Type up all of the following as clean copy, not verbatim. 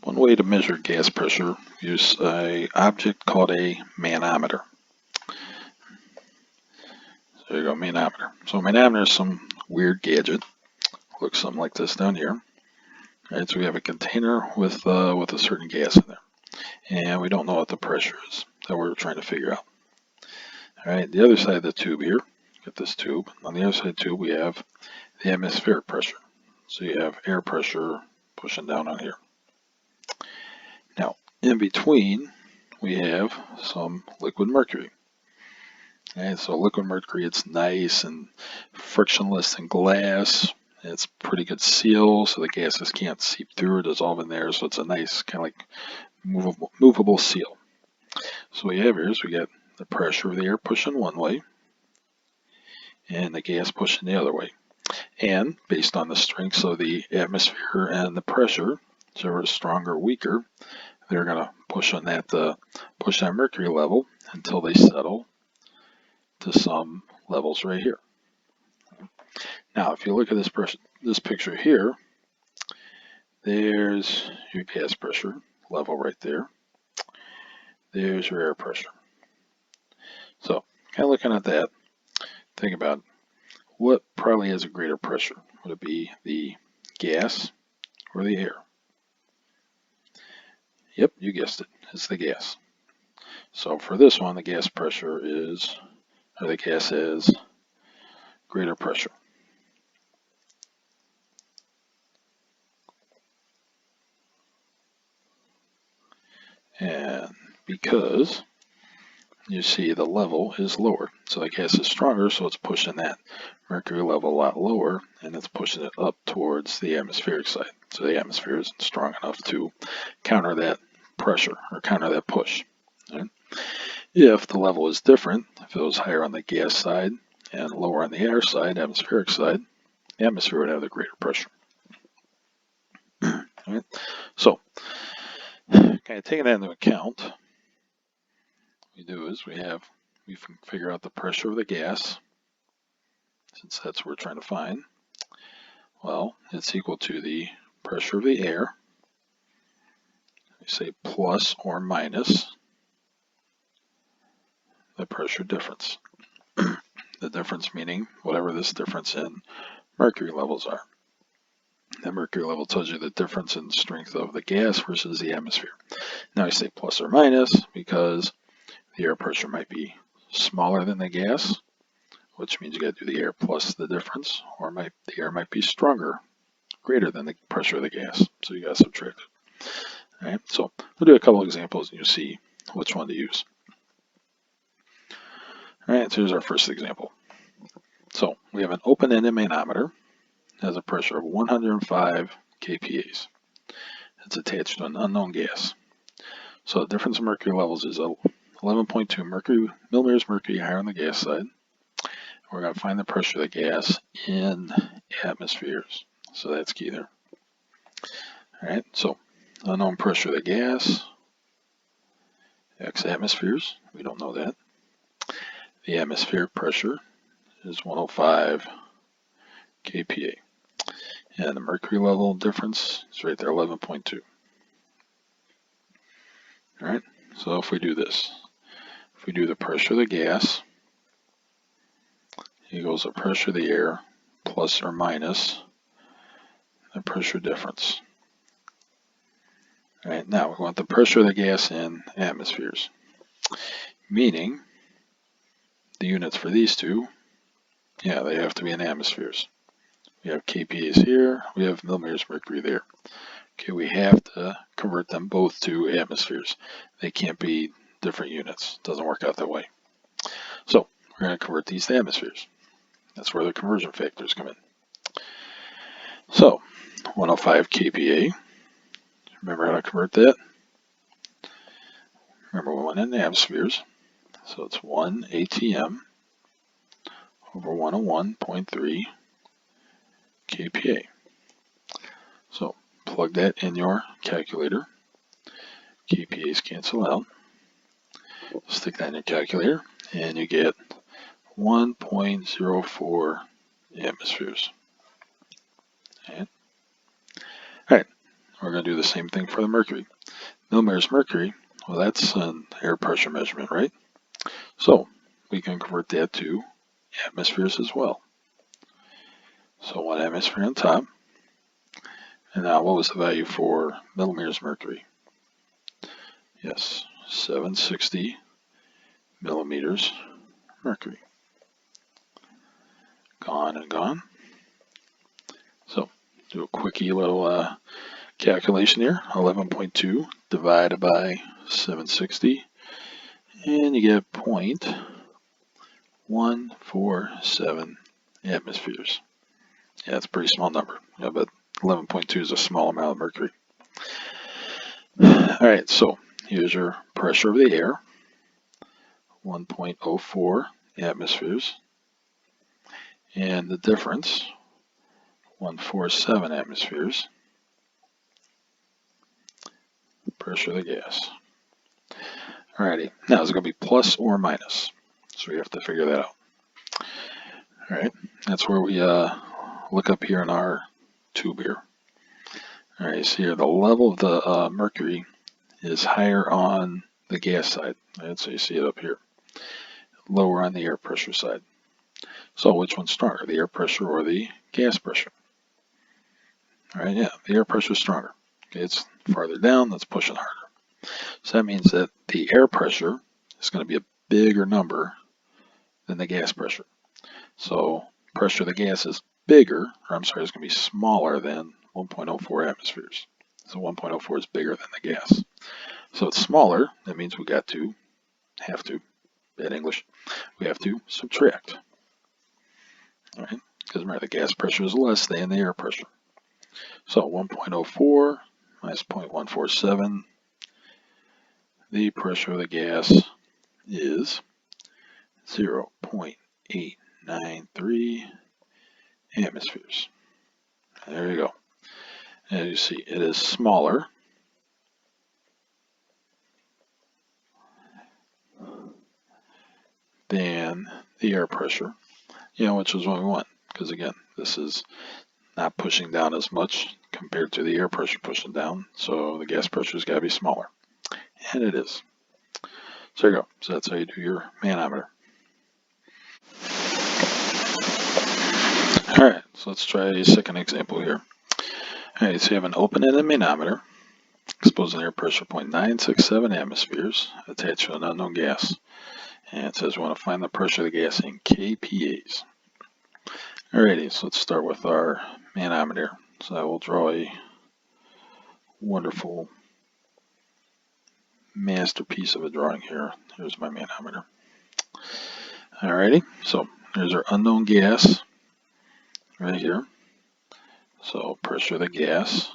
One way to measure gas pressure, use an object called a manometer. There you go, manometer. So a manometer is some weird gadget. Looks something like this down here. All right, so we have a container with a certain gas in there, and we don't know what the pressure is that we're trying to figure out. All right, the other side of the tube here, get this tube. On the other side of the tube, we have the atmospheric pressure. So you have air pressure pushing down on here. Now, in between, we have some liquid mercury. And so liquid mercury, it's nice and frictionless in glass. It's pretty good seal, so the gases can't seep through or dissolve in there. So it's a nice kind of like movable seal. So what we have here is we got the pressure of the air pushing one way and the gas pushing the other way. And based on the strengths of the atmosphere and the pressure, whichever is stronger or weaker, they're going to push on that mercury level until they settle to some levels right here. Now, if you look at this picture here, there's your gas pressure level right there. There's your air pressure. So, kind of looking at that, think about what probably has a greater pressure. Would it be the gas or the air? Yep, you guessed it. It's the gas. So for this one, the gas has greater pressure. And because you see the level is lower, so the gas is stronger, so it's pushing that mercury level a lot lower, and it's pushing it up towards the atmospheric side. So the atmosphere isn't strong enough to counter that pressure or counter that push. Right? If the level is different, if it was higher on the gas side and lower on the air side, atmospheric side, the atmosphere would have the greater pressure. Right? So, kind of taking that into account, what we do is we can figure out the pressure of the gas, since that's what we're trying to find. Well, it's equal to the pressure of the air. We say plus or minus the pressure difference. The difference meaning whatever this difference in mercury levels are. The mercury level tells you the difference in strength of the gas versus the atmosphere. Now I say plus or minus because the air pressure might be smaller than the gas, which means you got to do the air plus the difference, or the air might be stronger, greater than the pressure of the gas, so you got to subtract it. All right, so we'll do a couple examples and you'll see which one to use. All right, so here's our first example. So we have an open-ended manometer. It has a pressure of 105 kPa. It's attached to an unknown gas. So the difference in mercury levels is 11.2 millimeters mercury higher on the gas side. We're going to find the pressure of the gas in atmospheres. So that's key there. All right, so unknown pressure of the gas, X atmospheres, we don't know that. The atmospheric pressure is 105 kPa. And the mercury level difference is right there, 11.2. All right, so if we do this, if we do the pressure of the gas equals the pressure of the air plus or minus the pressure difference. All right, now we want the pressure of the gas in atmospheres, meaning the units for these two, yeah, they have to be in atmospheres. We have kPa's here, we have millimeters mercury there. Okay, we have to convert them both to atmospheres. They can't be different units. It doesn't work out that way. So we're going to convert these to atmospheres. That's where the conversion factors come in. So 105 kPa. Remember how to convert that? Remember we went in atmospheres. So it's 1 atm over 101.3 kPa. So plug that in your calculator. kPa's cancel out. Stick that in your calculator and you get 1.04 atmospheres. All right. We're going to do the same thing for the mercury. Millimeters mercury, well, that's an air pressure measurement, right? So we can convert that to atmospheres as well. So 1 atmosphere on top. And now what was the value for millimeters mercury? Yes, 760 millimeters mercury. Gone and gone. So do a quickie little calculation here. 11.2 divided by 760. And you get 0.147 atmospheres. Yeah, it's a pretty small number. Yeah, but 11.2 is a small amount of mercury. All right, so here's your pressure of the air, 1.04 atmospheres, and the difference, 147 atmospheres, pressure of the gas. Alrighty, now is it going to be plus or minus? So we have to figure that out. Alright, that's where we look up here in our tube here. Alright, so here the level of the mercury is higher on the gas side. Right? So you see it up here. Lower on the air pressure side. So which one's stronger, the air pressure or the gas pressure? Alright, yeah, the air pressure is stronger. Okay, it's farther down, that's pushing harder. So that means that the air pressure is going to be a bigger number than the gas pressure. So pressure of the gas is bigger, or I'm sorry, it's going to be smaller than 1.04 atmospheres. So 1.04 is bigger than the gas. So it's smaller, that means we got to, bad English, we have to subtract. Alright, because remember the gas pressure is less than the air pressure. So 1.04 minus 0.147, the pressure of the gas is 0.893 atmospheres. There you go. As you see, it is smaller than the air pressure, which is what we want. Because again, this is not pushing down as much compared to the air pressure pushing down. So the gas pressure has got to be smaller. And it is. So there you go. So that's how you do your manometer. Alright, so let's try a second example here. Alright, so you have an open-ended manometer exposing air pressure 0.967 atmospheres attached to an unknown gas. And it says we want to find the pressure of the gas in kPAs. Alrighty, so let's start with our manometer. So I will draw a wonderful masterpiece of a drawing here. Here's my manometer. Alrighty, so here's our unknown gas right here. So pressure of the gas,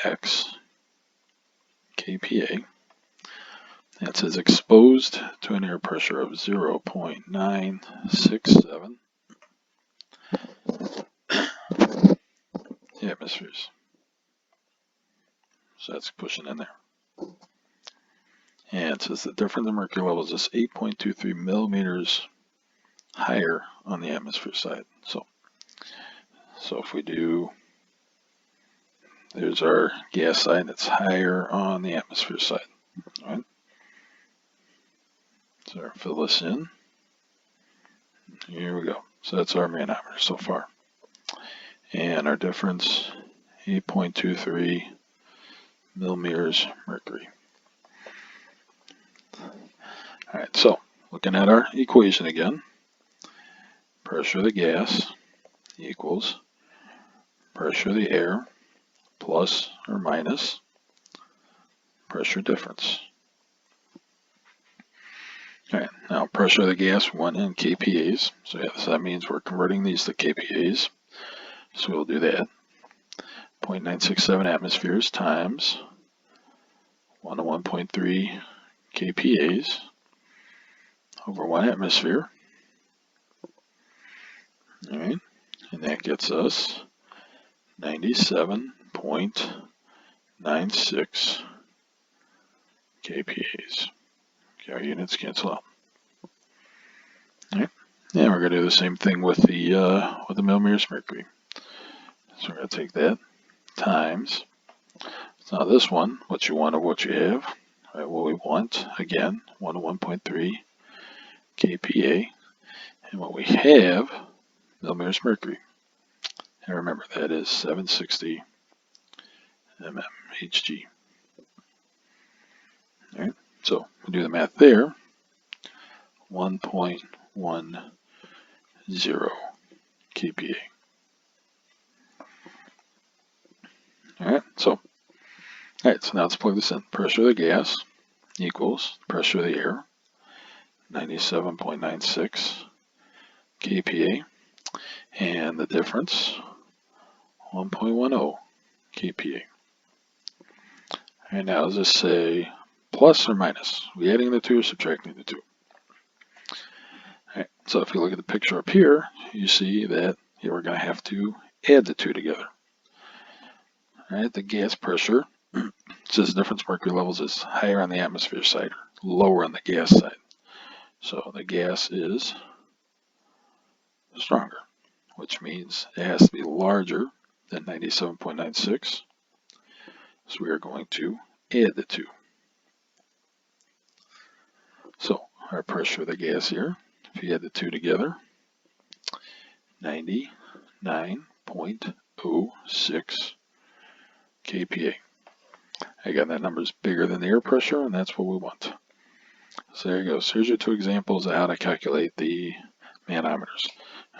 X, kPa. That says exposed to an air pressure of 0.967 atmospheres. So that's pushing in there. And it says the difference in mercury levels is 8.23 millimeters higher on the atmosphere side. So if we do, there's our gas side, it's higher on the atmosphere side. All right. So fill this in. Here we go. So that's our manometer so far. And our difference, 8.23 millimeters mercury. All right, so looking at our equation again, pressure of the gas equals pressure of the air plus or minus pressure difference. All right, now pressure of the gas, 1 in kPAs. So yes, that means we're converting these to kPAs. So we'll do that. 0.967 atmospheres times 1 to 1.3 kPAs over 1 atmosphere. All right, and that gets us 97.96 kPAs. Okay, our units cancel out. All right, and we're going to do the same thing with the millimeters mercury. So we're going to take that times Now this one, what you want or what you have. Right, what we want, again, 101.3 kPa. And what we have, millimeters mercury. And remember, that is 760 mmHg. All right, so we do the math there. 1.10 kPa. All right, so now let's plug this in. Pressure of the gas equals pressure of the air, 97.96 kPa, and the difference, 1.10 kPa. And now does this say plus or minus? Are we adding the two or subtracting the two? All right, so if you look at the picture up here, you see that here we're going to have to add the two together. All right, the gas pressure says difference mercury levels is higher on the atmosphere side, lower on the gas side. So the gas is stronger, which means it has to be larger than 97.96. So we are going to add the two. So our pressure of the gas here, if you add the two together, 99.06 kPa. Again, that number is bigger than the air pressure, and that's what we want. So there you go. So here's your two examples of how to calculate the manometers.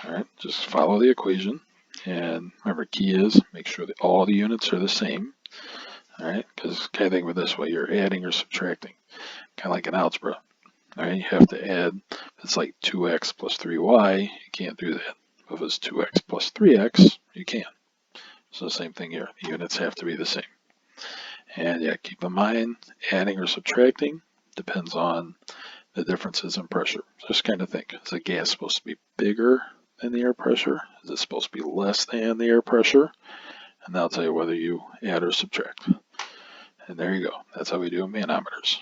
All right, just follow the equation, and remember, key is make sure that all the units are the same. All right, because kind of think of it this way: you're adding or subtracting, kind of like in algebra. All right, you have to add. If it's like 2x plus 3y, you can't do that. If it's 2x plus 3x, you can. So the same thing here. The units have to be the same. And yeah, keep in mind, adding or subtracting depends on the differences in pressure. Just kind of think, is the gas supposed to be bigger than the air pressure? Is it supposed to be less than the air pressure? And that'll tell you whether you add or subtract. And there you go. That's how we do manometers.